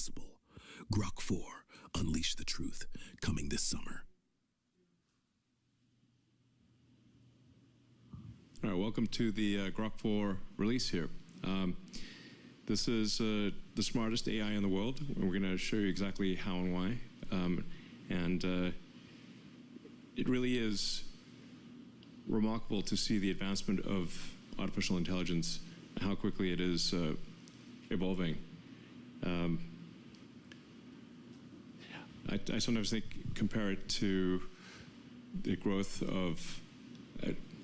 possible. Grok 4, Unleash the Truth, coming this summer. All right, welcome to the Grok 4 release here. This is the smartest AI in the world. We're going to show you exactly how and why. It really is remarkable to see the advancement of artificial intelligence, how quickly it is evolving. I sometimes compare it to the growth of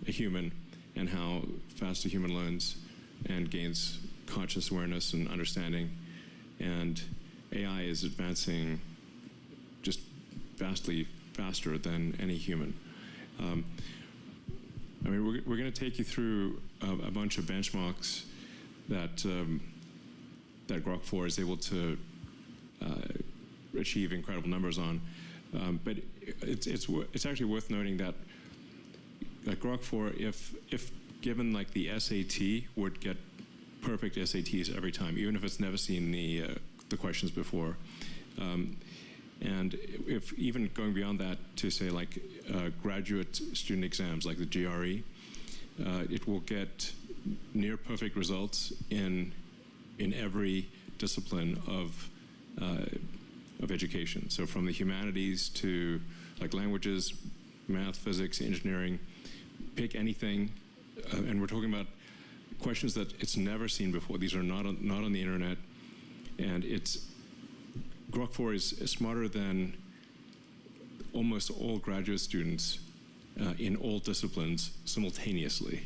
a human and how fast a human learns and gains conscious awareness and understanding. And AI is advancing just vastly faster than any human. I mean, we're going to take you through a bunch of benchmarks that that Grok 4 is able to achieve incredible numbers on. But it's actually worth noting that Grok 4, if given like the SAT, would get perfect SATs every time, even if it's never seen the questions before. And if even going beyond that to say like graduate student exams like the GRE, it will get near perfect results in every discipline of education. So from the humanities to like languages, math, physics, engineering, pick anything, and we're talking about questions that it's never seen before. These are not on the internet, and Grok 4 is smarter than almost all graduate students in all disciplines simultaneously.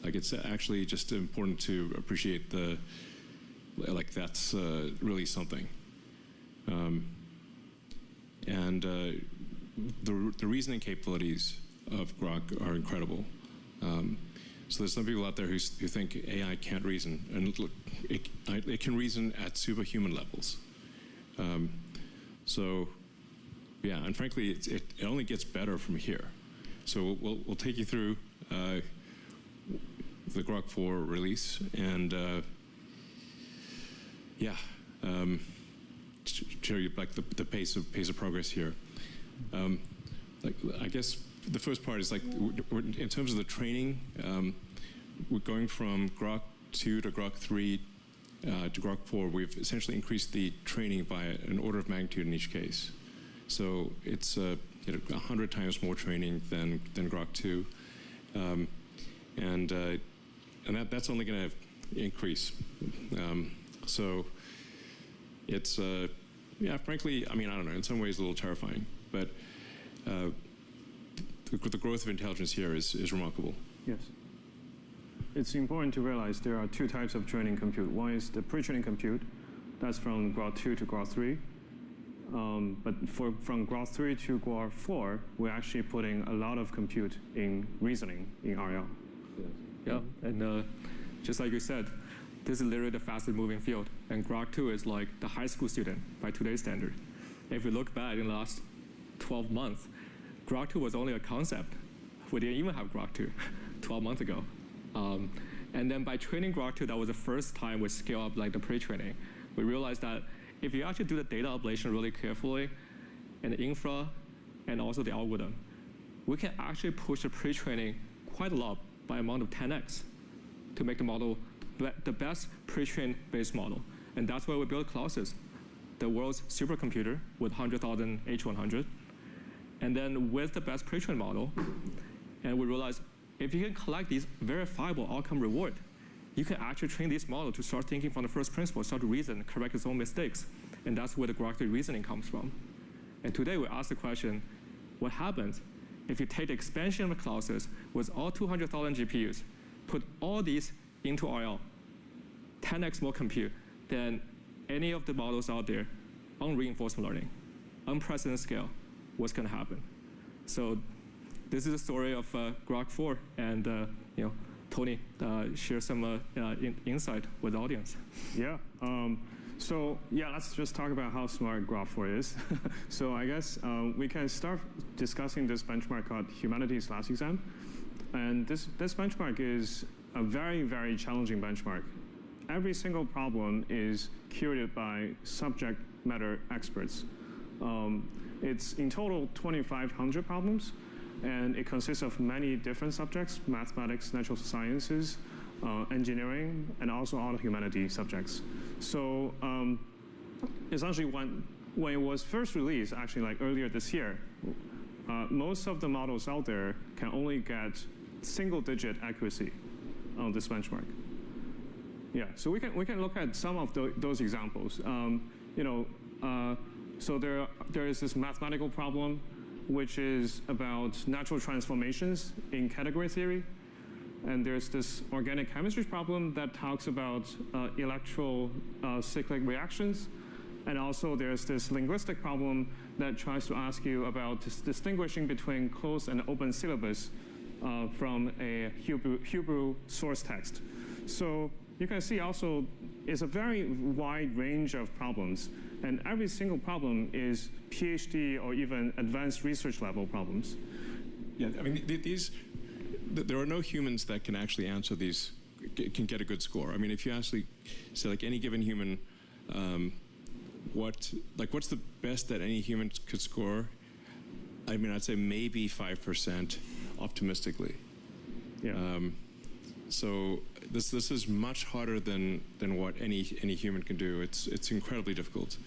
Like, it's actually just important to appreciate that's really something. The reasoning capabilities of Grok are incredible. So there's some people out there who think AI can't reason, and look, it can reason at superhuman levels. So, yeah, and frankly, it only gets better from here. So we'll take you through the Grok 4 release, and show you like the pace of progress here. I guess the first part is like in terms of the training, we're going from Grok 2 to Grok 3 to Grok 4. We've essentially increased the training by an order of magnitude in each case. So it's 100 times more training than Grok 2, and that's only going to increase. So it's frankly, I mean, I don't know. In some ways, a little terrifying, but the growth of intelligence here is remarkable. Yes. It's important to realize there are two types of training compute. One is the pre-training compute. That's from Grok 2 to Grok 3. But from Grok 3 to Grok 4, we're actually putting a lot of compute in reasoning in RL. Yeah, and just like you said, this is literally the fastest moving field. And Grok 2 is like the high school student by today's standard. If we look back in the last 12 months, Grok 2 was only a concept. We didn't even have Grok 2 12 months ago. And then by training Grok 2, that was the first time we scale up like the pre-training. We realized that if you actually do the data ablation really carefully, and the infra, and also the algorithm, we can actually push the pre-training quite a lot by amount of 10x to make the model the best pre-trained base model. And that's why we built Colossus, the world's supercomputer with 100,000 H100. And then with the best pre-trained model, and we realized if you can collect these verifiable outcome reward, you can actually train this model to start thinking from the first principle, start to reason, correct its own mistakes. And that's where the Grok 3 reasoning comes from. And today we ask the question, what happens if you take the expansion of the Colossus with all 200,000 GPUs, put all these into RL, 10x more compute than any of the models out there on reinforcement learning, unprecedented scale, what's going to happen? So this is the story of Grok 4, and Tony share some insight with the audience. Yeah. So yeah, let's just talk about how smart Grok 4 is. So I guess we can start discussing this benchmark called Humanities Last Exam. And this benchmark is a very, very challenging benchmark. every single problem is curated by subject matter experts. It's in total 2,500 problems, and it consists of many different subjects: mathematics, natural sciences, engineering, and also all the humanities subjects. So essentially, when it was first released, actually like earlier this year, most of the models out there can only get single-digit accuracy on this benchmark. Yeah, so we can look at some of those examples. So there is this mathematical problem, which is about natural transformations in category theory. And there's this organic chemistry problem that talks about electrocyclic reactions. And also there's this linguistic problem that tries to ask you about distinguishing between closed and open syllabus from a Hebrew source text. So you can see also it's a very wide range of problems. And every single problem is PhD or even advanced research level problems. Yeah, I mean, there are no humans that can actually answer these, can get a good score. I mean, if you actually say, like, any given human, what's the best that any human could score? I mean, I'd say maybe 5% optimistically. Yeah. So this is much harder than what any human can do. It's incredibly difficult,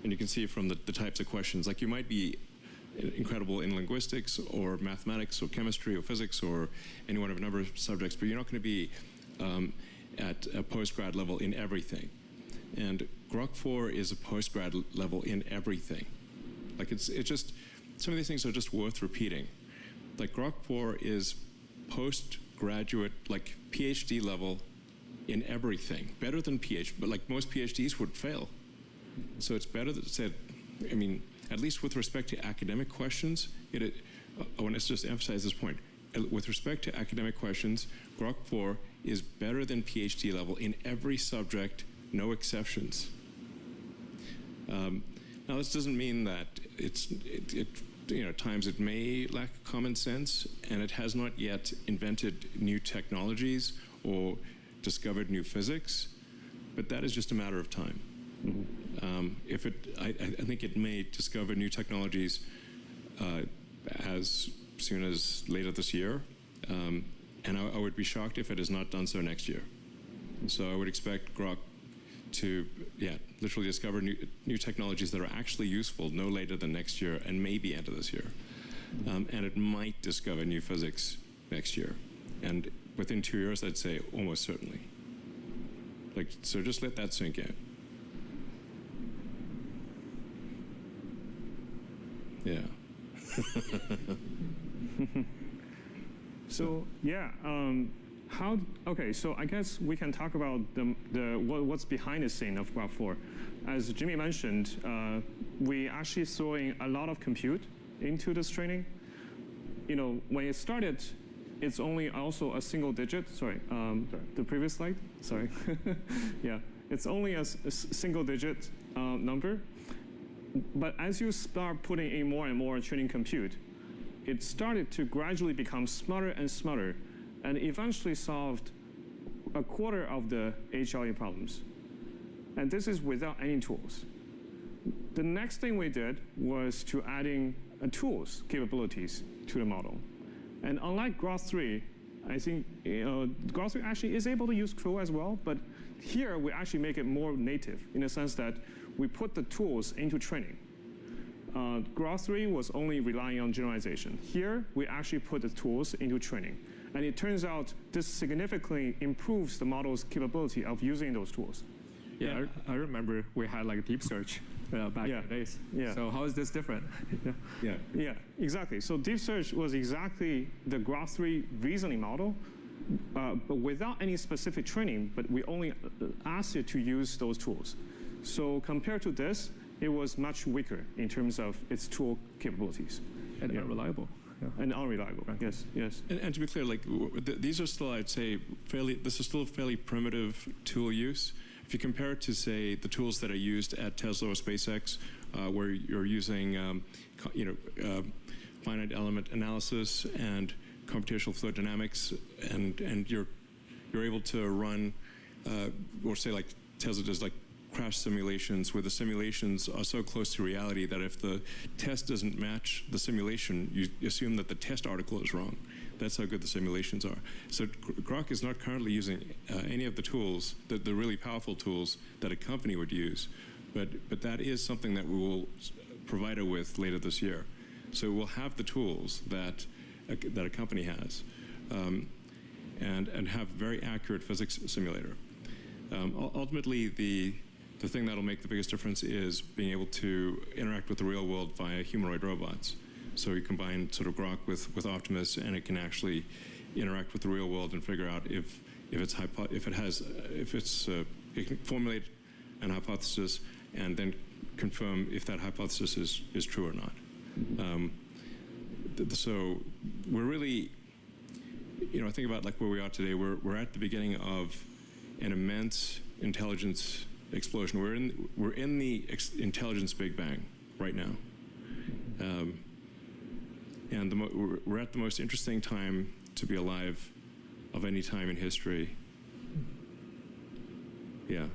and you can see from the types of questions. Like, you might be incredible in linguistics or mathematics or chemistry or physics or any one of a number of subjects, but you're not going to be at a postgrad level in everything. And Grok 4 is a postgrad level in everything. Like, it's just, some of these things are just worth repeating. Like, Grok 4 is postgraduate, like PhD level in everything. Better than PhD, but like most PhDs would fail. So it's better that said, I mean, at least with respect to academic questions, I want to just emphasize this point. With respect to academic questions, Grok 4 is better than PhD level in every subject, no exceptions. Now, this doesn't mean that at times it may lack common sense, and it has not yet invented new technologies or discovered new physics, but that is just a matter of time. I think it may discover new technologies as soon as later this year, and I would be shocked if it has not done so next year. So I would expect Grok to, literally discover new technologies that are actually useful no later than next year, and maybe end of this year. And it might discover new physics next year. And within 2 years, I'd say almost certainly. Like, so just let that sink in. Yeah. So okay, so I guess we can talk about what's behind the scene of Grok 4. As Jimmy mentioned, we actually throwing a lot of compute into this training. When it started, it's only also a single digit. Sorry, the previous slide. Sorry. Yeah, it's only a single digit number. But as you start putting in more and more training compute, it started to gradually become smarter and smarter, and eventually solved a quarter of the HLE problems. And this is without any tools. The next thing we did was to adding tools capabilities to the model. And unlike Grok 3, I think Grok 3 actually is able to use CRO as well, but here we actually make it more native in the sense that we put the tools into training. Grok 3 was only relying on generalization. Here, we actually put the tools into training. And it turns out this significantly improves the model's capability of using those tools. Yeah, I remember we had like deep search back in the days. Yeah. So how is this different? Yeah, exactly. So deep search was exactly the Grok 3 reasoning model, but without any specific training, but we only asked it to use those tools. So compared to this, it was much weaker in terms of its tool capabilities. And unreliable. Yeah. And unreliable, right. Yes. And to be clear, like, these are still, I'd say, this is still fairly primitive tool use. If you compare it to, say, the tools that are used at Tesla or SpaceX, where you're using, finite element analysis and computational fluid dynamics, and you're able to run or say like Tesla does like crash simulations, where the simulations are so close to reality that if the test doesn't match the simulation, you assume that the test article is wrong. That's how good the simulations are. So Grok is not currently using any of the tools, the really powerful tools that a company would use, but that is something that we will provide it with later this year. So we'll have the tools that a company has, and have very accurate physics simulator. Ultimately, the thing that'll make the biggest difference is being able to interact with the real world via humanoid robots. So you combine sort of Grok with Optimus, and it can actually interact with the real world and figure out it can formulate an hypothesis and then confirm if that hypothesis is true or not. So we're really, I think about like where we are today. We're at the beginning of an immense intelligence explosion. We're in the intelligence Big Bang right now, and we're at the most interesting time to be alive of any time in history. Yeah.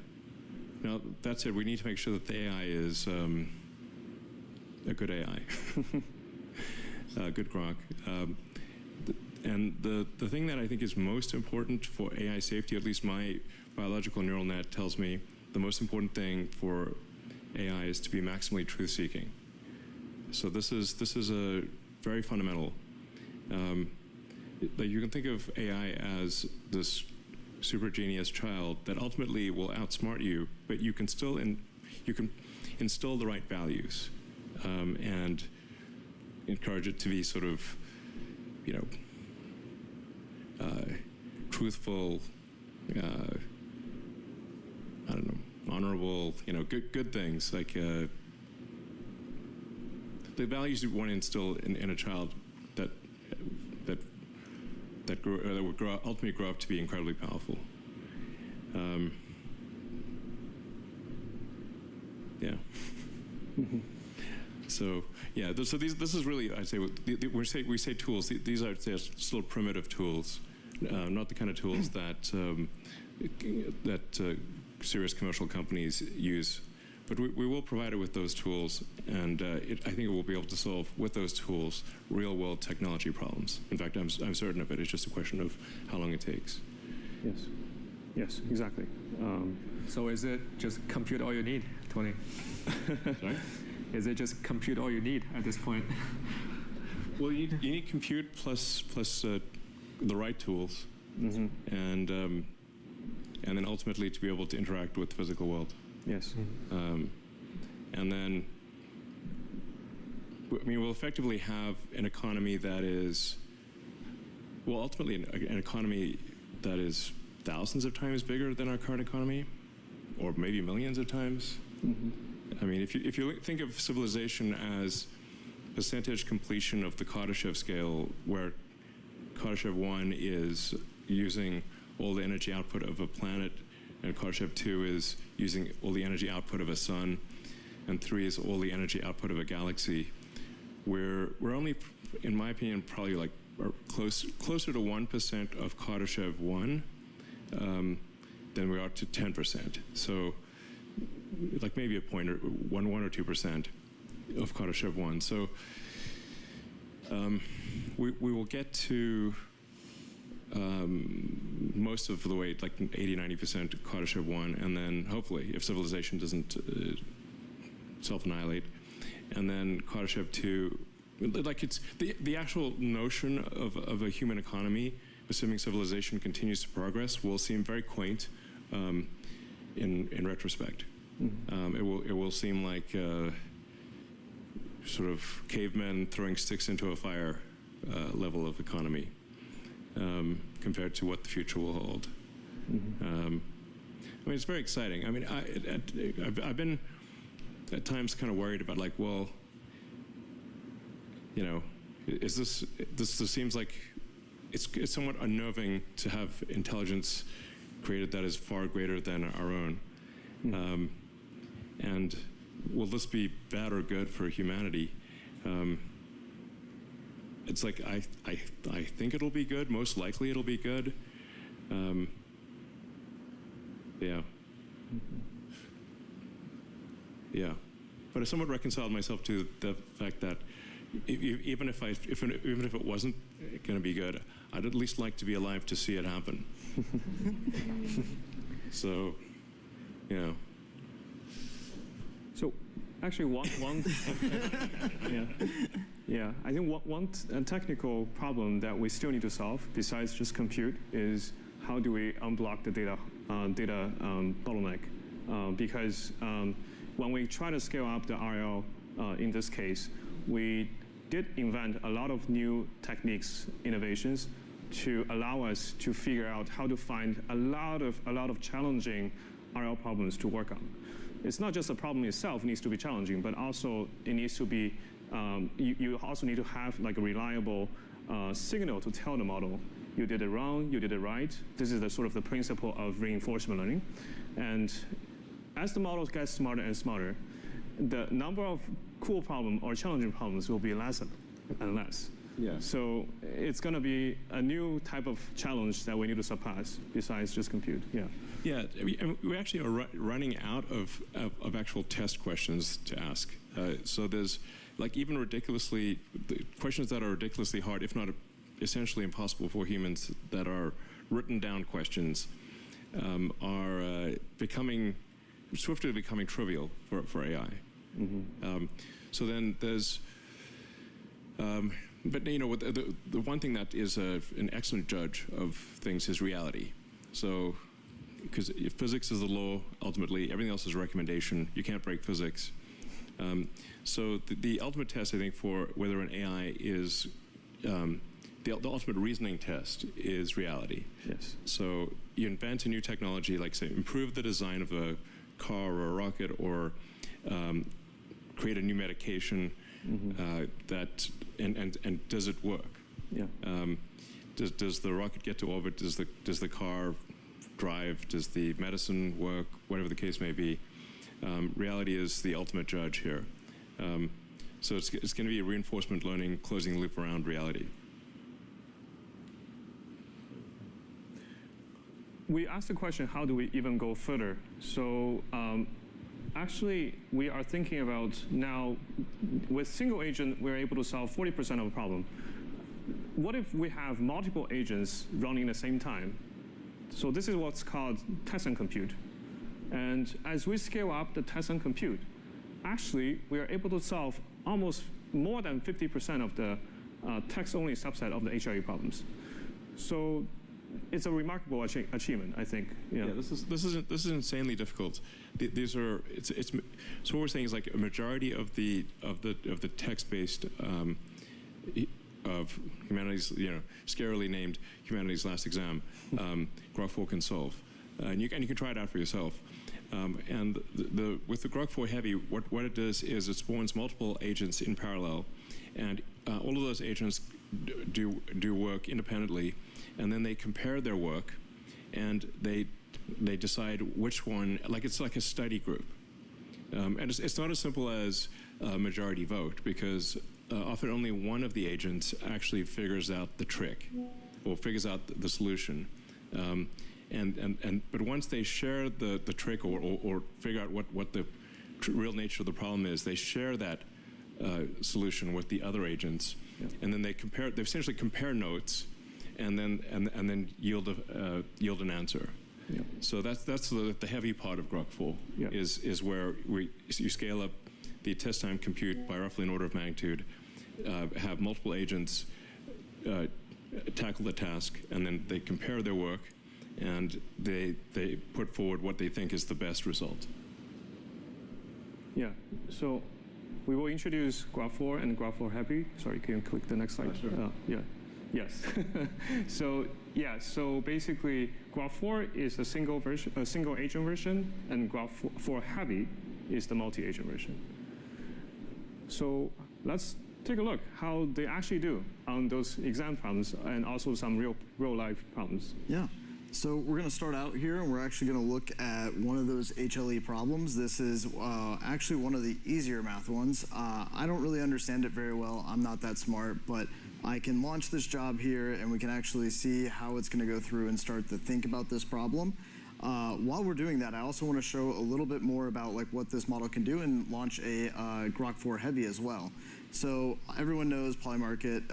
Now that said, we need to make sure that the AI is a good AI, good Grok. And the thing that I think is most important for AI safety, at least my biological neural net tells me, the most important thing for AI is to be maximally truth-seeking. So this is a very fundamental. Like you can think of AI as this super genius child that ultimately will outsmart you, but you can still you can instill the right values and encourage it to be sort of, truthful, I don't know, honorable, good things like the values you want to instill in a child that would ultimately grow up to be incredibly powerful. Yeah. So yeah, so this is really, I'd say, we say tools. These are still primitive tools, not the kind of tools that serious commercial companies use. But we will provide it with those tools, and I think it will be able to solve, with those tools, real-world technology problems. In fact, I'm certain of it. It's just a question of how long it takes. Yes, exactly. So is it just compute all you need, Tony? Sorry? Is it just compute all you need at this point? Well, you need compute plus the right tools, and then ultimately to be able to interact with the physical world. Yes. And then, we'll effectively have an economy that is, well, ultimately an economy that is thousands of times bigger than our current economy, or maybe millions of times. I mean, if you think of civilization as percentage completion of the Kardashev scale, where Kardashev 1 is using all the energy output of a planet, and Kardashev 2 is using all the energy output of a sun, and 3 is all the energy output of a galaxy. We're only, in my opinion, probably like closer to 1% of Kardashev 1 than we are to 10%. So, like maybe a point or 1 or 2% of Kardashev 1. So we will get to most of the way, like 80-90% Kardashev 1, and then hopefully, if civilization doesn't self-annihilate, and then Kardashev 2, like it's the actual notion of a human economy, assuming civilization continues to progress, will seem very quaint in retrospect. It will seem like sort of cavemen throwing sticks into a fire level of economy compared to what the future will hold. I mean, it's very exciting. I mean, I've been at times kind of worried about, like, well, is this seems like it's somewhat unnerving to have intelligence created that is far greater than our own. And will this be bad or good for humanity? It's like I think it'll be good. Most likely it'll be good. Yeah. Yeah. But I somewhat reconciled myself to the fact that even if it wasn't going to be good, I'd at least like to be alive to see it happen. So, yeah. So, actually, one yeah, I think one technical problem that we still need to solve, besides just compute, is how do we unblock the data bottleneck? Because when we try to scale up the RL, in this case, we did invent a lot of new techniques, innovations, to allow us to figure out how to find a lot of challenging RL problems to work on. It's not just the problem itself needs to be challenging, but also it needs to be, you also need to have like a reliable signal to tell the model, you did it wrong, you did it right. This is the sort of the principle of reinforcement learning. And as the models get smarter and smarter, the number of cool problems or challenging problems will be less and less. Yeah. So it's going to be a new type of challenge that we need to surpass besides just compute. Yeah. Yeah, we actually are running out of actual test questions to ask. So there's like even ridiculously, questions that are ridiculously hard, if not essentially impossible for humans, that are written down questions are swiftly becoming trivial for AI. Mm-hmm. So then there's, but you know, the one thing that is an excellent judge of things is reality. So, because if physics is the law, ultimately everything else is a recommendation. You can't break physics. So the ultimate test, I think, for whether an AI is the ultimate reasoning test is reality. Yes. So you invent a new technology, like say improve the design of a car or a rocket, or create a new medication. Mm-hmm. And does it work? Yeah. Does the rocket get to orbit? Does the car drive? Does the medicine work? Whatever the case may be, reality is the ultimate judge here. So it's going to be reinforcement learning, closing the loop around reality. We asked the question, how do we even go further? So actually, we are thinking about now, with single agent, we're able to solve 40% of the problem. What if we have multiple agents running at the same time? So this is what's called test and compute. And as we scale up the test and compute, actually, we are able to solve almost more than 50% of the text-only subset of the HLE problems. So it's a remarkable achievement, I think. Yeah, this is insanely difficult. These are so what we're saying is like a majority of the text-based of humanities, scarily named humanities last exam, Grok 4 can solve, and you can try it out for yourself. And with the Grok 4 Heavy, what it does is it spawns multiple agents in parallel, and all of those agents do work independently. And then they compare their work, and they decide which one. Like it's like a study group, and it's not as simple as a majority vote, because often only one of the agents actually figures out the trick, or figures out the solution. But once they share the trick or figure out what the real nature of the problem is, they share that solution with the other agents, yeah. And then they essentially compare notes. And then yield an answer. Yeah. So that's the heavy part of Grok 4, yeah. is where you scale up the test time compute by roughly an order of magnitude, have multiple agents tackle the task, and then they compare their work, and they put forward what they think is the best result. Yeah. So we will introduce Grok 4 and Grok 4 Heavy. Sorry, can you click the next slide? Sure. Yeah. Yes. So basically, Grok 4 is a single agent version, and Grok 4 Heavy is the multi-agent version. So let's take a look how they actually do on those exam problems and also some real life problems. Yeah. So we're going to start out here, and we're actually going to look at one of those HLE problems. This is actually one of the easier math ones. I don't really understand it very well. I'm not that smart, but I can launch this job here, and we can actually see how it's going to go through and start to think about this problem. while we're doing that, I also want to show a little bit more about like what this model can do and launch a Grok 4 Heavy as well. So everyone knows Polymarket.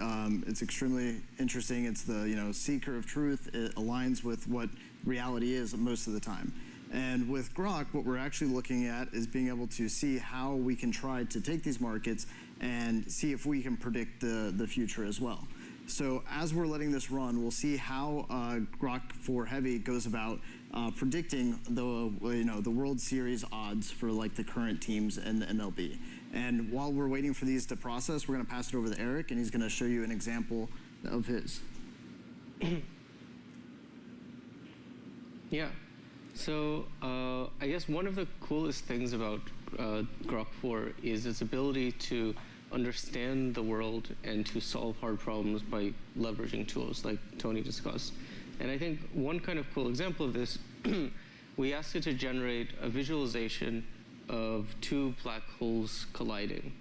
It's extremely interesting. It's the seeker of truth. It aligns with what reality is most of the time. And with Grok, what we're actually looking at is being able to see how we can try to take these markets and see if we can predict the future as well. So as we're letting this run, we'll see how Grok 4 Heavy goes about predicting the World Series odds for like the current teams in the MLB. And while we're waiting for these to process, we're going to pass it over to Eric, and he's going to show you an example of his. Yeah. So I guess one of the coolest things about Grok 4 is its ability to understand the world and to solve hard problems by leveraging tools like Tony discussed. And I think one kind of cool example of this, we asked it to generate a visualization of two black holes colliding.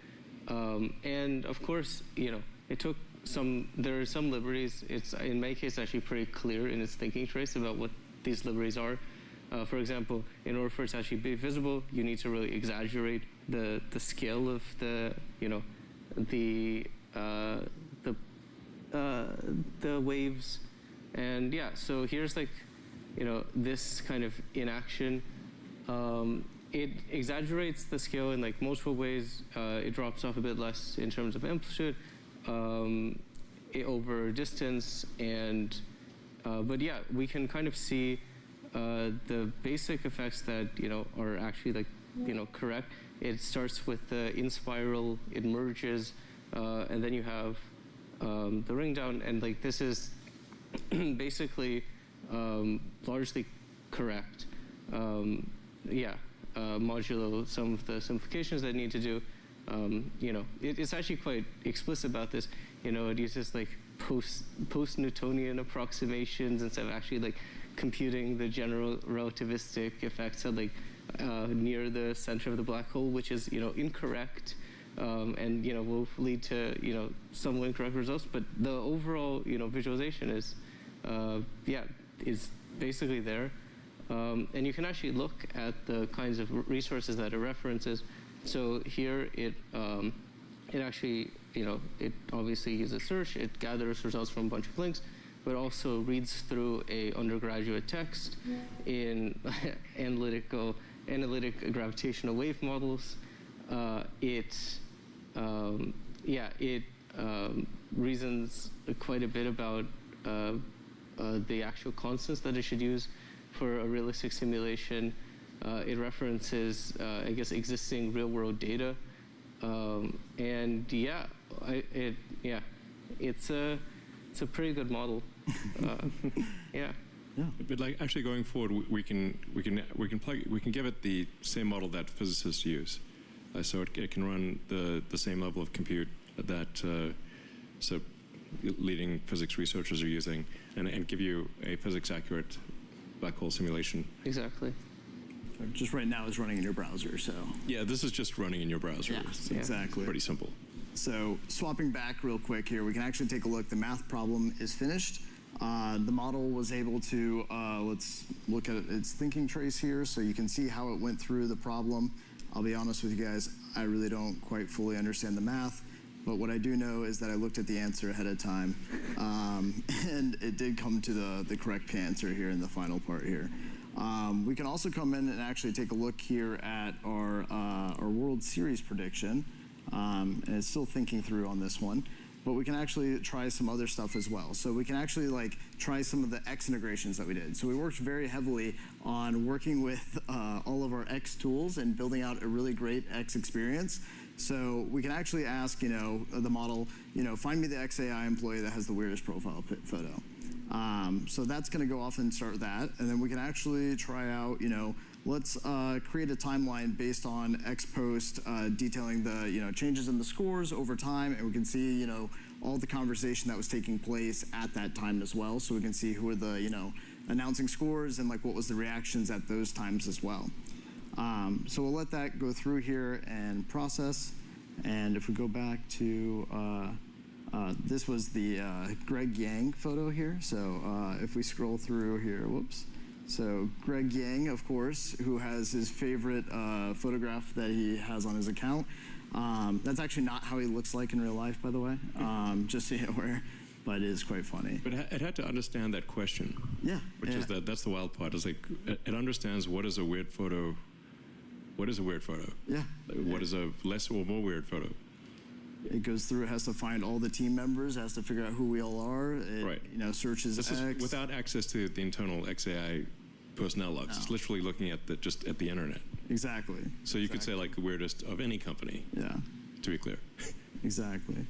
And of course, it took there are some liberties. It's, in my case, actually pretty clear in its thinking trace about what these liberties are. For example, in order for it to actually be visible, you need to really exaggerate the scale of the waves. And yeah, so here's like, this kind of in action. It exaggerates the scale in like multiple ways. It drops off a bit less in terms of amplitude over distance, and but yeah, we can kind of see the basic effects that are actually like correct. It starts with the in spiral, it merges, and then you have the ring down, and like this is basically largely correct. Yeah, modulo some of the simplifications that need to do. It's actually quite explicit about this. It uses like post-Newtonian approximations instead of actually like computing the general relativistic effects at like near the center of the black hole, which is incorrect, and will lead to some incorrect results. But the overall visualization is is basically there, and you can actually look at the kinds of resources that it references. So here it actually it obviously uses search. It gathers results from a bunch of links, but also reads through a undergraduate text in analytic gravitational wave models. It reasons quite a bit about the actual constants that it should use for a realistic simulation. It references, I guess, existing real-world data, and yeah, it's a pretty good model. Yeah. But like actually going forward, we can give it the same model that physicists use, so it can run the same level of compute that so leading physics researchers are using, and give you a physics accurate black hole simulation. Exactly. Just right now is running in your browser, so. Yeah, this is just running in your browser. Yeah, exactly. Pretty simple. So swapping back real quick here, we can actually take a look. The math problem is finished. The model was able to, let's look at its thinking trace here so you can see how it went through the problem. I'll be honest with you guys, I really don't quite fully understand the math, but what I do know is that I looked at the answer ahead of time, and it did come to the correct answer here in the final part here. We can also come in and actually take a look here at our World Series prediction. And it's still thinking through on this one, but we can actually try some other stuff as well. So we can actually like try some of the X integrations that we did. So we worked very heavily on working with all of our X tools and building out a really great X experience. So we can actually ask, the model, find me the XAI employee that has the weirdest profile photo. So that's going to go off and start that, and then we can actually try out, let's create a timeline based on X post detailing the changes in the scores over time, and we can see all the conversation that was taking place at that time as well. So we can see who are the announcing scores and like what was the reactions at those times as well. So we'll let that go through here and process. And if we go back to this was the Greg Yang photo here. So if we scroll through here, whoops. So Greg Yang, of course, who has his favorite photograph that he has on his account. That's actually not how he looks like in real life, by the way, just so you're aware, but it is quite funny. But it had to understand that question. Yeah. Which is that's the wild part. It's like, it understands what is a weird photo. What is a weird photo? Yeah. What is a less or more weird photo? It goes through, it has to find all the team members, has to figure out who we all are. It, Right. You know, searches This X. is without access to the internal XAI personnel logs. No. It's literally looking at just at the internet. Exactly. So you could say like the weirdest of any company. Yeah. To be clear. Exactly.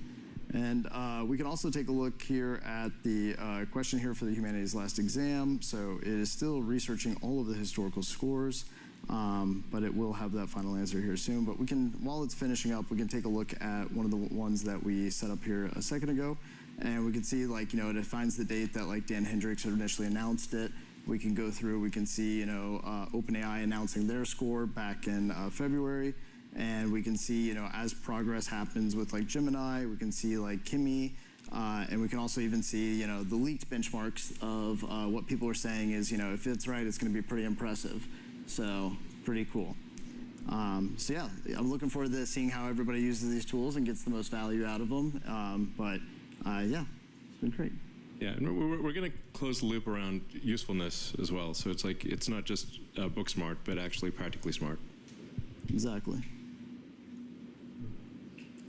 And we can also take a look here at the question here for the humanities last exam. So it is still researching all of the historical scores, but it will have that final answer here soon. But we can, while it's finishing up, we can take a look at one of the ones that we set up here a second ago. And we can see, like, you know, it finds the date that, like, Dan Hendricks had initially announced it. We can go through, we can see, you know, OpenAI announcing their score back in February. And we can see, you know, as progress happens with like Gemini, we can see like Kimi, and we can also even see, you know, the leaked benchmarks of what people are saying is, you know, if it's right, it's going to be pretty impressive. So pretty cool. So yeah, I'm looking forward to seeing how everybody uses these tools and gets the most value out of them. Yeah, it's been great. Yeah, and we're going to close the loop around usefulness as well. So it's like, it's not just book smart, but actually practically smart. Exactly.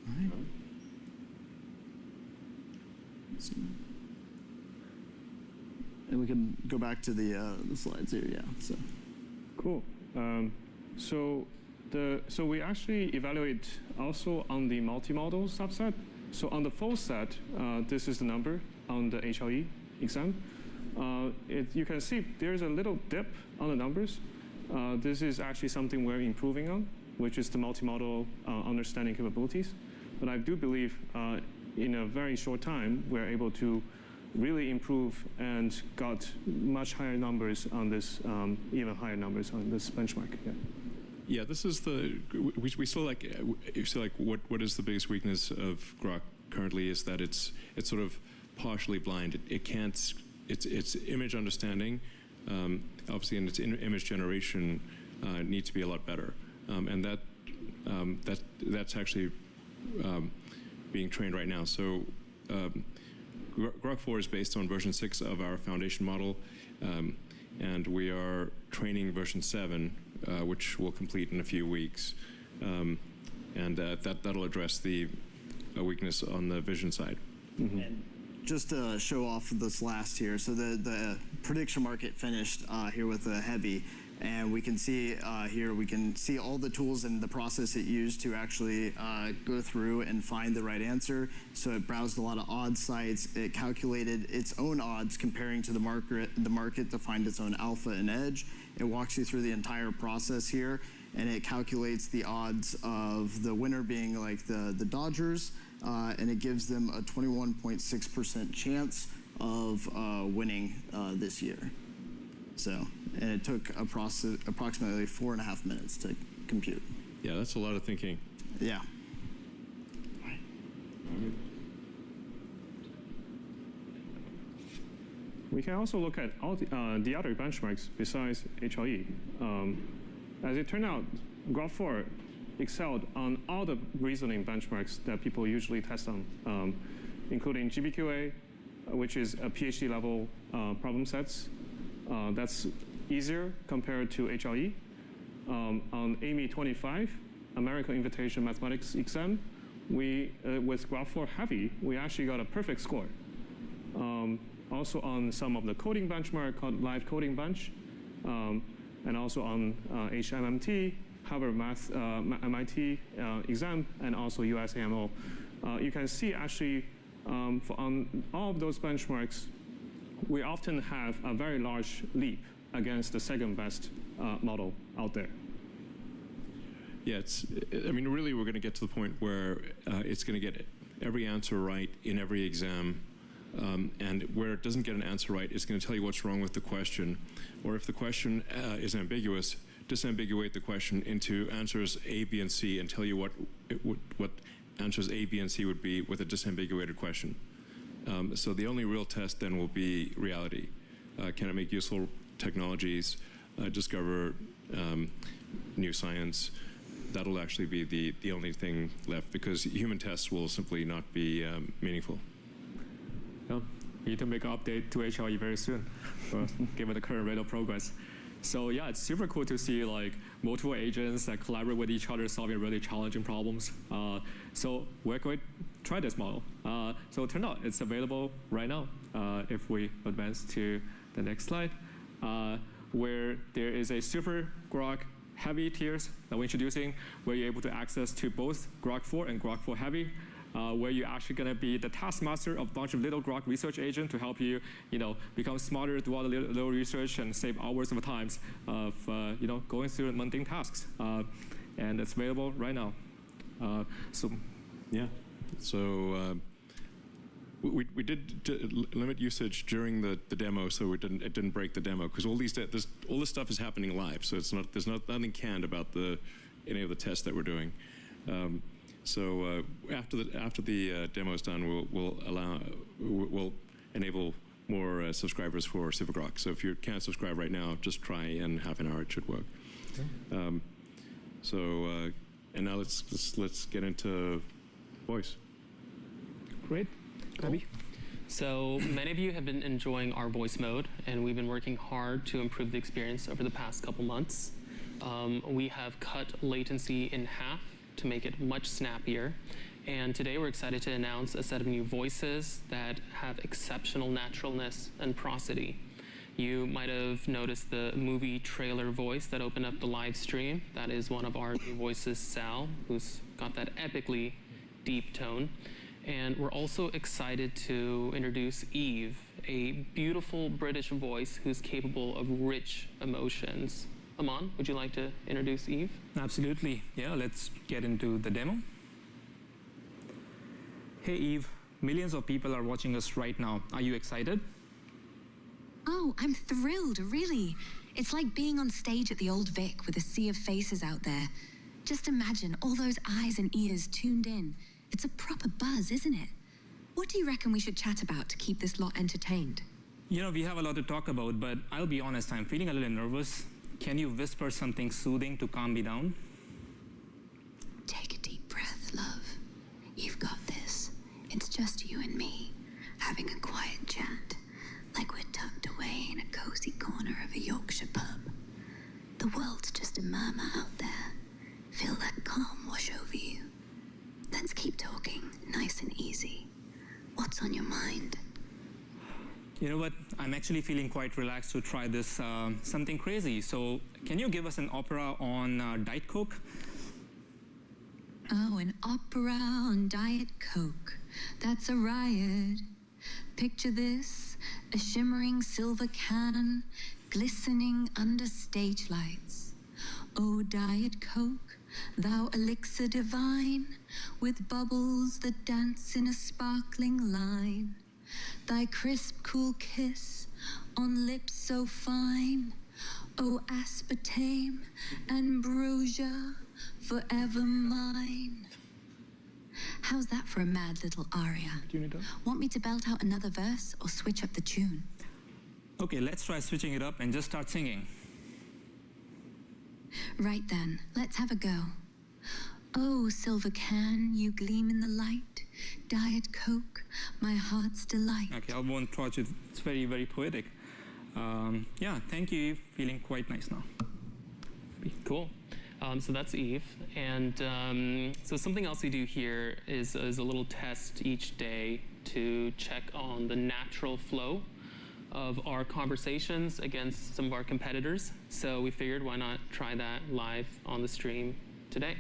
All right. And we can go back to the slides here, yeah. So. Cool. So we actually evaluate also on the multi-model subset. So on the full set, this is the number on the HLE exam. You can see there's a little dip on the numbers. This is actually something we're improving on, which is the multi-model understanding capabilities. But I do believe in a very short time, we're able to really improve and got much higher numbers on this, even higher numbers on this benchmark. Yeah. Yeah, this is the, we still like, you see like what is the biggest weakness of Grok currently is that it's sort of partially blind. It can't, its image understanding, obviously, and its image generation needs to be a lot better. And that's actually being trained right now. So Grok 4 is based on version 6 of our foundation model, and we are training version 7, which will complete in a few weeks. And that'll address the weakness on the vision side. Mm-hmm. And just to show off this last here, so the prediction market finished here with a heavy, and we can see here, we can see all the tools and the process it used to actually go through and find the right answer. So it browsed a lot of odds sites. It calculated its own odds comparing to the market to find its own alpha and edge. It walks you through the entire process here, and it calculates the odds of the winner being like the Dodgers, and it gives them a 21.6% chance of winning this year. So, and it took approximately 4.5 minutes to compute. Yeah, that's a lot of thinking. Yeah. We can also look at all the other benchmarks besides HLE. As it turned out, Grok 4 excelled on all the reasoning benchmarks that people usually test on, including GBQA, which is a PhD level problem sets. That's easier compared to HLE. On AMI 25, American Invitation Mathematics exam, with Grok 4 Heavy, we actually got a perfect score. Also on some of the coding benchmark called Live Coding Bench, and also on HMMT, Harvard Math, MIT exam, and also USAMO. You can see actually on all of those benchmarks, we often have a very large leap against the second best model out there. Yeah, I mean, really, we're going to get to the point where it's going to get every answer right in every exam. And where it doesn't get an answer right, it's going to tell you what's wrong with the question. Or if the question is ambiguous, disambiguate the question into answers A, B, and C and tell you what answers A, B, and C would be with a disambiguated question. So the only real test then will be reality. Can it make useful technologies, discover new science, that'll actually be the only thing left, because human tests will simply not be meaningful. Yeah, we need to make an update to HLE very soon, given the current rate of progress. So yeah, it's super cool to see like multiple agents that collaborate with each other, solving really challenging problems. So we're going to try this model. So it turned out it's available right now. If we advance to the next slide, where there is a super Grok Heavy tiers that we're introducing, where you're able to access to both Grok 4 and Grok 4 Heavy, where you're actually going to be the taskmaster of a bunch of little Grok research agents to help you, become smarter, do all the little research, and save hours of time of, going through mundane tasks. And it's available right now. Yeah. So we did limit usage during the demo, so it didn't break the demo, because all this stuff is happening live. So there's nothing canned about any of the tests that we're doing. So after the demo is done, we'll enable more subscribers for Super Grok. So if you can't subscribe right now, just try in half an hour. It should work. Okay. And now let's get into voice. Great. Cool. So many of you have been enjoying our voice mode, and we've been working hard to improve the experience over the past couple months. We have cut latency in half to make it much snappier. And today we're excited to announce a set of new voices that have exceptional naturalness and prosody. You might have noticed the movie trailer voice that opened up the live stream. That is one of our new voices, Sal, who's got that epically deep tone. And we're also excited to introduce Eve, a beautiful British voice who's capable of rich emotions. Aman, would you like to introduce Eve? Absolutely. Yeah, let's get into the demo. Hey, Eve. Millions of people are watching us right now. Are you excited? Oh, I'm thrilled, really. It's like being on stage at the Old Vic with a sea of faces out there. Just imagine all those eyes and ears tuned in. It's a proper buzz, isn't it? What do you reckon we should chat about to keep this lot entertained? We have a lot to talk about, but I'll be honest, I'm feeling a little nervous. Can you whisper something soothing to calm me down? Take a deep breath, love. You've got this. It's just you and me, having a quiet chat, like we're tucked away in a cozy corner of a Yorkshire pub. The world's just a murmur out there. Feel that calm wash over you. Let's keep talking, nice and easy. What's on your mind? You know what? I'm actually feeling quite relaxed to try this something crazy. So can you give us an opera on Diet Coke? Oh, an opera on Diet Coke. That's a riot. Picture this, a shimmering silver can, glistening under stage lights. Oh, Diet Coke, thou elixir divine, with bubbles that dance in a sparkling line. Thy crisp, cool kiss on lips so fine. Oh, aspartame, ambrosia, forever mine. How's that for a mad little aria? Want me to belt out another verse or switch up the tune? Okay, let's try switching it up and just start singing. Right then, let's have a go. Oh, silver can, you gleam in the light. Diet Coke, my heart's delight. Okay, I won't touch it. It's very, very poetic. Yeah, thank you. Feeling quite nice now. Cool. So that's Eve. And so something else we do here is a little test each day to check on the natural flow of our conversations against some of our competitors. So we figured, why not try that live on the stream today?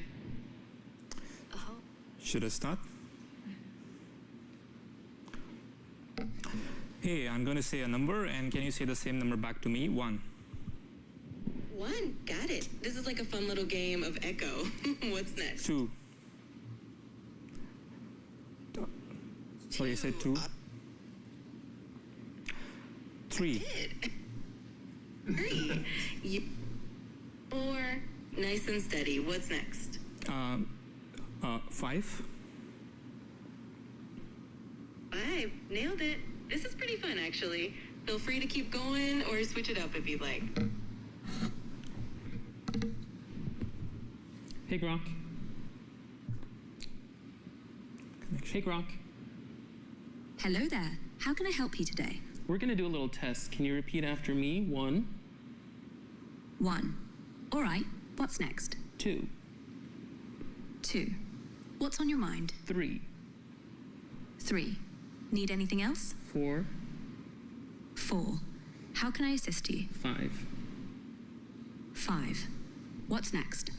Should I start? Hey, I'm going to say a number, and can you say the same number back to me? 1. 1, got it. This is like a fun little game of echo. What's next? 2. Sorry, I said 2. 3. 3. 4. Nice and steady. What's next? 5. 5. Nailed it. This is pretty fun, actually. Feel free to keep going or switch it up if you'd like. Hey, Grok. Hey, Grok. Hello there. How can I help you today? We're going to do a little test. Can you repeat after me? 1, 1. All right. What's next? 2, 2. What's on your mind? 3, 3. Need anything else? 4, 4. How can I assist you? 5. 5. What's next?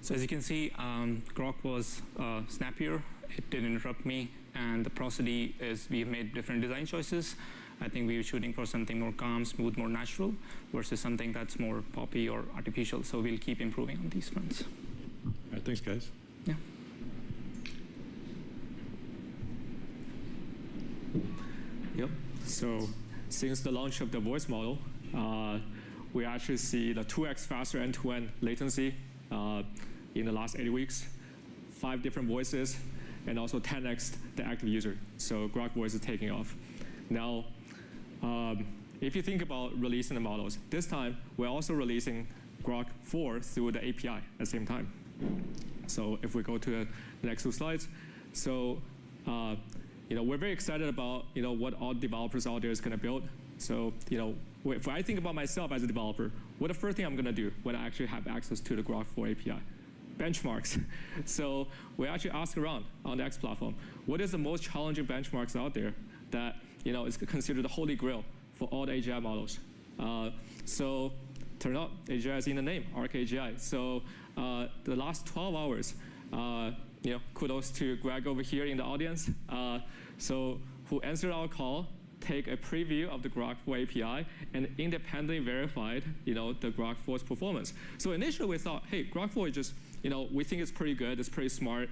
So as you can see, Grok was snappier. It didn't interrupt me. And the prosody is we've made different design choices. I think we were shooting for something more calm, smooth, more natural, versus something that's more poppy or artificial. So we'll keep improving on these fronts. All right, thanks, guys. Yeah. Yep. So since the launch of the voice model, we actually see the 2x faster end-to-end latency in the last 8 weeks, 5 different voices, and also 10x the active user. So Grok Voice is taking off. Now, if you think about releasing the models, this time we're also releasing Grok 4 through the API at the same time. So if we go to the next 2 slides, so we're very excited about what all developers out there is going to build. So if I think about myself as a developer, what the first thing I'm going to do when I actually have access to the Grok 4 API? Benchmarks. So we actually ask around on the X platform, what is the most challenging benchmarks out there that is considered the holy grail for all the AGI models? So turns out AGI is in the name, ArcAGI. So the last 12 hours, kudos to Greg over here in the audience. So who answered our call, take a preview of the Grok 4 API and independently verified, the Grok 4's performance. So initially we thought, hey, Grok 4 is just, we think it's pretty good, it's pretty smart.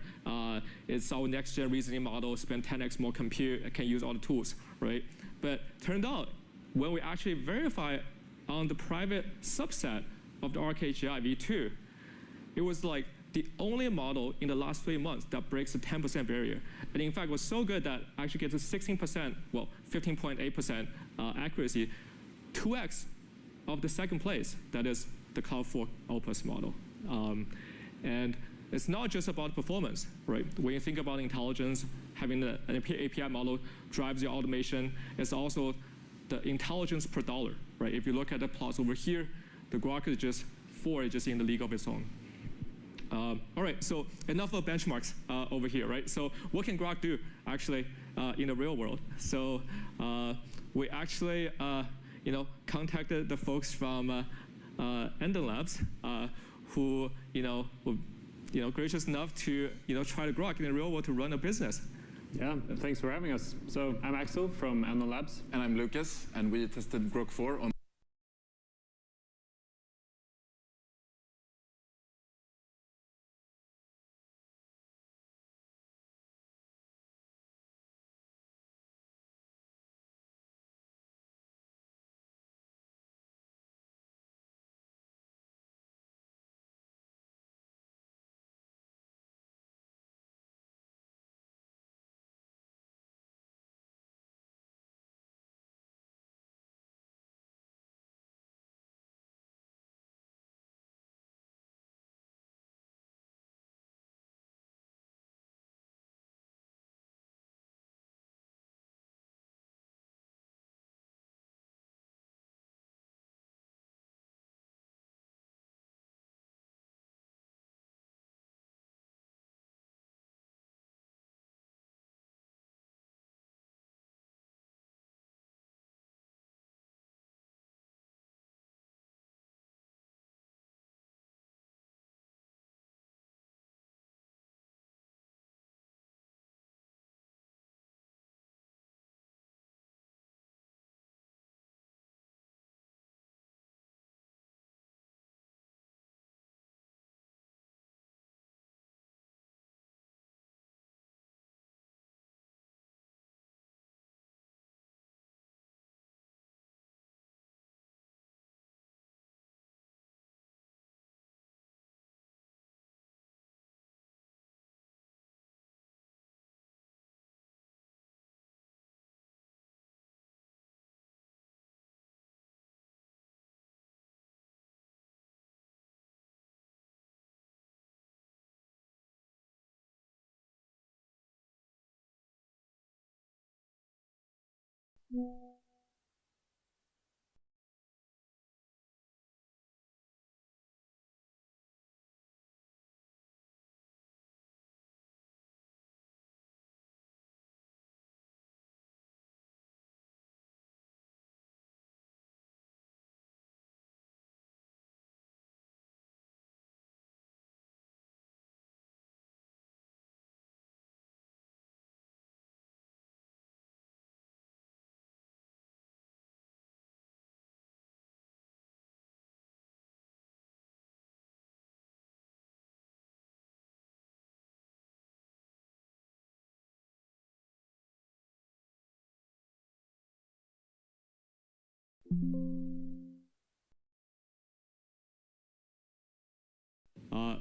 It's our next-gen reasoning model, spend 10x more compute, can use all the tools, right? But turned out, when we actually verify on the private subset of the ArcAGI v2, it was like the only model in the last 3 months that breaks the 10% barrier. And in fact, it was so good that actually gets to 16%, well, 15.8% accuracy, 2x of the second place, that is the Cloud 4 Opus model. And it's not just about performance, right? When you think about intelligence, having an API model drives your automation. It's also the intelligence per dollar, right? If you look at the plots over here, the Grok is just 4 is just in the league of its own. All right, so enough of benchmarks over here, right? So what can Grok do actually in the real world? So we actually, contacted the folks from Enden Labs who, were gracious enough to, try to Grok in the real world to run a business. Yeah, thanks for having us. So I'm Axel from Enden Labs. And I'm Lucas, and we tested Grok 4 on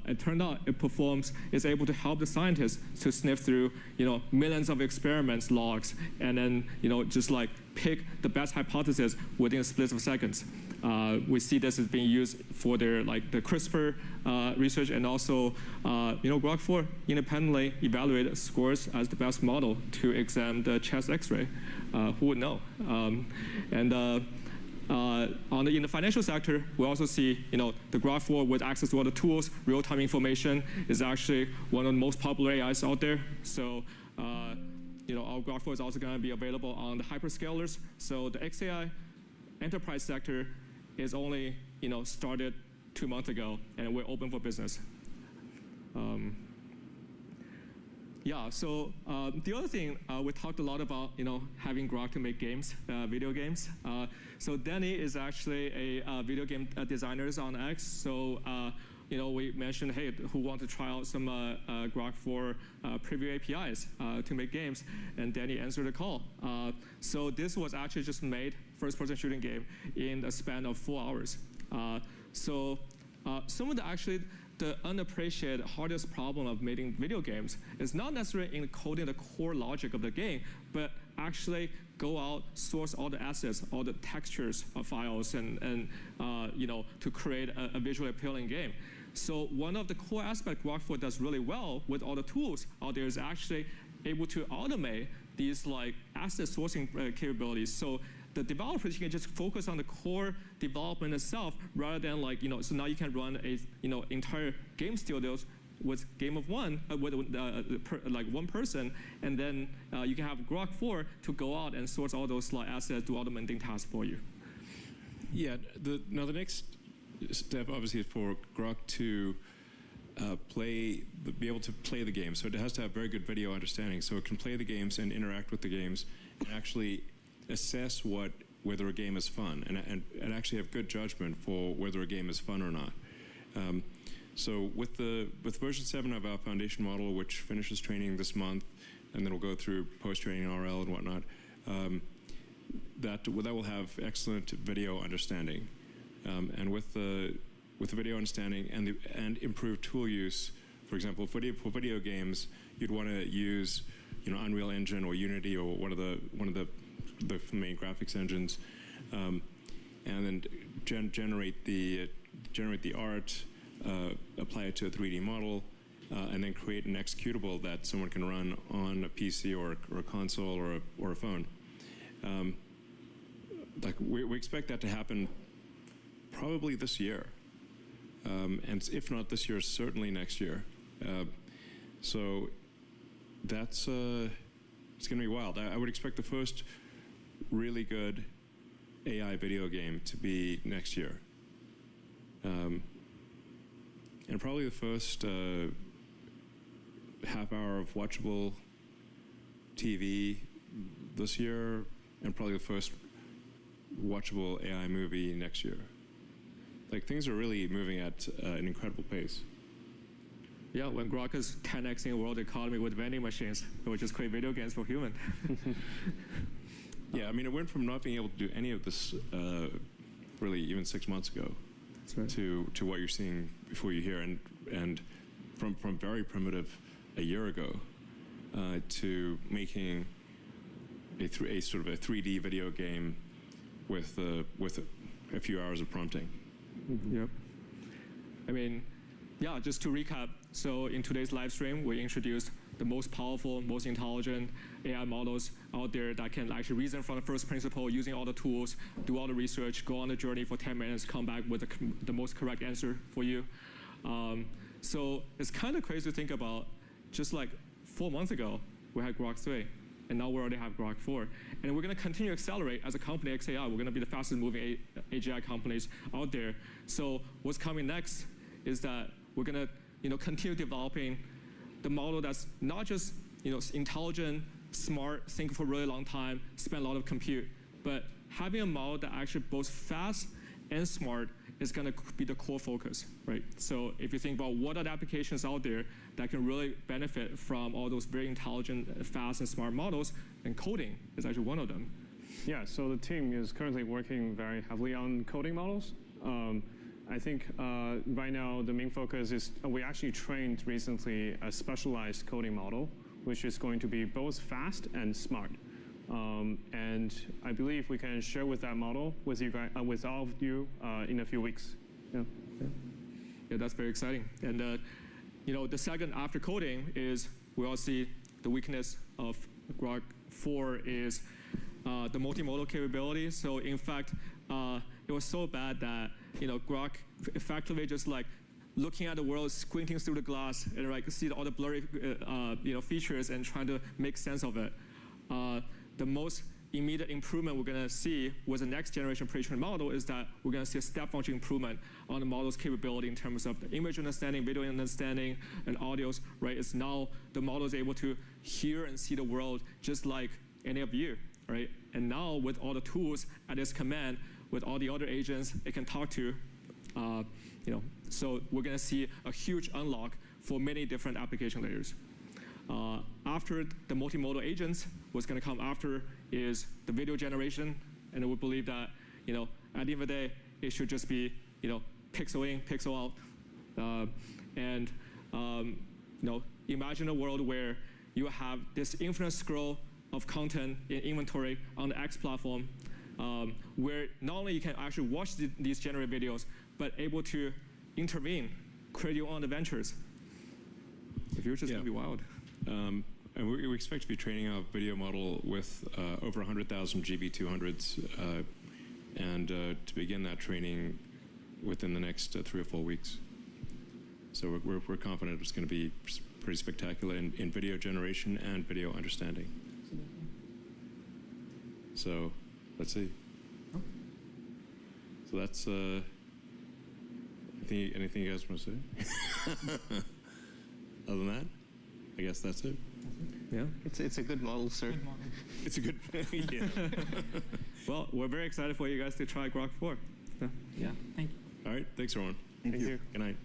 It turned out it's able to help the scientists to sniff through, millions of experiments logs, and then, just like pick the best hypothesis within a split of seconds. We see this is being used for the CRISPR research, and also, Grok 4 independently evaluated scores as the best model to examine the chest X-ray. Who would know? In the financial sector, we also see, the Grok 4 with access to all the tools, real-time information is actually one of the most popular AIs out there. So, our Grok 4 is also going to be available on the hyperscalers. So the XAI enterprise sector is only, started 2 months ago, and we're open for business. So the other thing, we talked a lot about, having Grok to make games, video games. So Danny is actually a video game designer on X. So, we mentioned, hey, who want to try out some Grok 4 preview APIs to make games? And Danny answered the call. So this was actually just made first-person shooting game in the span of 4 hours. Some of the unappreciated hardest problem of making video games is not necessarily in coding the core logic of the game, but actually go out, source all the assets, all the textures of files, and to create a visually appealing game. So one of the core aspects Grok 4 does really well with all the tools out there is actually able to automate these asset sourcing capabilities. So the developers can just focus on the core development itself rather than so now you can run a entire game studios with game of one with one person, and then you can have Grok 4 to go out and source all those assets, do all the mundane tasks for you. Yeah. Now the next step obviously is for Grok to be able to play the game. So it has to have very good video understanding, so it can play the games and interact with the games and actually assess whether a game is fun and actually have good judgment for whether a game is fun or not. So with version 7 of our foundation model, which finishes training this month, and then we'll go through post-training RL and whatnot, that will have excellent video understanding. And with the video understanding and improved tool use, for example, for video games, you'd want to use Unreal Engine or Unity or one of the main graphics engines, and then generate the art, apply it to a 3D model, and then create an executable that someone can run on a PC or a console or a phone. We expect that to happen probably this year, and if not this year, certainly next year. So that's it's going to be wild. I would expect the first really good AI video game to be next year. And probably the first half hour of watchable TV this year, and probably the first watchable AI movie next year. Things are really moving at an incredible pace. Yeah, when Grok is 10xing the world economy with vending machines, it would just create video games for humans. Yeah, I mean, it went from not being able to do any of this really even 6 months ago. That's right. to what you're seeing before you here, and from very primitive a year ago to making a sort of a 3D video game with a few hours of prompting. Yep. I mean, yeah, just to recap, so in today's live stream, we introduced the most powerful, most intelligent AI models out there that can actually reason from the first principle using all the tools, do all the research, go on the journey for 10 minutes, come back with the most correct answer for you. So it's kind of crazy to think about, just like 4 months ago, we had Grok 3, and now we already have Grok 4. And we're going to continue to accelerate as a company, XAI. We're going to be the fastest moving AGI companies out there. So what's coming next is that we're going to continue developing the model that's not just intelligent, smart, think for a really long time, spend a lot of compute, but having a model that actually both fast and smart is going to be the core focus, right? So if you think about what are the applications out there that can really benefit from all those very intelligent, fast, and smart models, and coding is actually one of them. Yeah, so the team is currently working very heavily on coding models. I think right now the main focus is we actually trained recently a specialized coding model, which is going to be both fast and smart. And I believe we can share with that model with you guys, with all of you in a few weeks. Yeah, that's very exciting. And the second after coding is we all see the weakness of Grok 4 is the multimodal capability. So in fact, it was so bad that Grok effectively just like looking at the world, squinting through the glass, and like see all the blurry features and trying to make sense of it. The most immediate improvement we're going to see with the next generation pre-trained model is that we're going to see a step function improvement on the model's capability in terms of the image understanding, video understanding, and audios. Right? It's now the model is able to hear and see the world just like any of you. Right? And now with all the tools at its command, with all the other agents it can talk to, so we're going to see a huge unlock for many different application layers. After the multimodal agents, what's going to come after is the video generation, and we believe that at the end of the day, it should just be pixel in, pixel out, and imagine a world where you have this infinite scroll of content in inventory on the X platform, where not only you can actually watch these generated videos, but able to intervene, create your own adventures. The future's going to be wild. And we expect to be training a video model with over 100,000 GB200s, and to begin that training within the next 3 or 4 weeks. So we're confident it's going to be pretty spectacular in video generation and video understanding. So let's see. So that's anything you guys want to say? Other than that, I guess that's it. Yeah, it's a good model, sir. Good model. It's a good, yeah. Well, we're very excited for you guys to try Grok 4. Yeah, thank you. All right, thanks everyone. Thank you. Good night.